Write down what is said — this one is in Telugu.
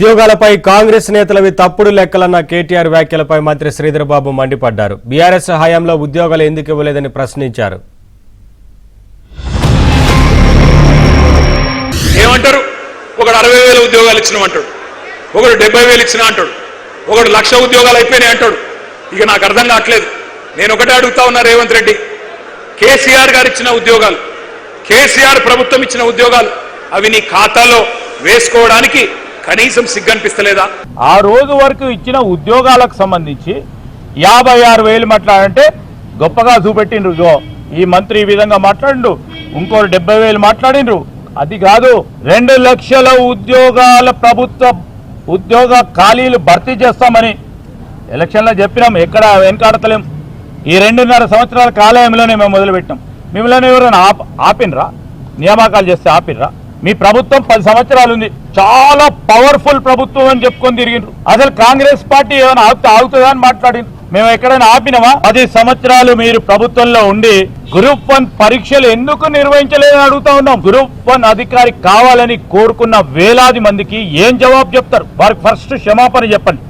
ఉద్యోగాలపై కాంగ్రెస్ నేతలవి తప్పుడు లెక్కలన్న కేటీఆర్ వ్యాఖ్యలపై మంత్రి శ్రీధర్ బాబు మండిపడ్డారు. బీఆర్ఎస్ హయాంలో ఉద్యోగాలు ఎందుకు ఇవ్వలేదని ప్రశ్నించారు. ఏమంటారు? ఒకడు 60,000 ఉద్యోగాలు ఇచ్చినామంటాడు, ఒకడు 70,000 ఇచ్చినా అంటాడు, ఒకడు 1,00,000 ఉద్యోగాలు అయిపోయినాయి అంటాడు. ఇక నాకు అర్థం కావట్లేదు. నేను ఒకటే అడుగుతా ఉన్నా, రేవంత్ రెడ్డి, కేసీఆర్ గారు ఇచ్చిన ఉద్యోగాలు, కేసీఆర్ ప్రభుత్వం ఇచ్చిన ఉద్యోగాలు అవి నీ ఖాతాలో వేసుకోవడానికి కనీసం సిగ్గనిపిస్తలేదా? ఆ రోజు వరకు ఇచ్చిన ఉద్యోగాలకు సంబంధించి 56,000 మాట్లాడంటే గొప్పగా చూపెట్టిండ్రు. ఈ మంత్రి ఈ విధంగా మాట్లాడిండు, ఇంకో 70,000 మాట్లాడిండ్రు. అది కాదు, 2 లక్షల ఉద్యోగాల ప్రభుత్వ ఉద్యోగ ఖాళీలు భర్తీ చేస్తామని ఎలక్షన్లో చెప్పినాం. ఎక్కడ వెనకాడతలేం. ఈ 2.5 సంవత్సరాల కాలంలోనే మేము మొదలుపెట్టినాం. మిమ్మల్ని ఎవరైనా ఆపినరా? నియామకాలు చేస్తే ఆపినరా? మీ ప్రభుత్వం 10 సంవత్సరాలు ఉంది, చాలా పవర్ఫుల్ ప్రభుత్వం అని చెప్పుకొని తిరిగిండ్రు. అసలు కాంగ్రెస్ పార్టీ ఏమైనా ఆగుతుందా అని మాట్లాడిండ్రు. మేము ఎక్కడైనా ఆపినామా? 10 సంవత్సరాలు మీరు ప్రభుత్వంలో ఉండి గ్రూప్ 1 పరీక్షలు ఎందుకు నిర్వహించలేదని అడుగుతా ఉన్నాం. గ్రూప్ 1 అధికారి కావాలని కోరుకున్న వేలాది మందికి ఏం జవాబు చెప్తారు? వారికి ఫస్ట్ క్షమాపణ చెప్పండి.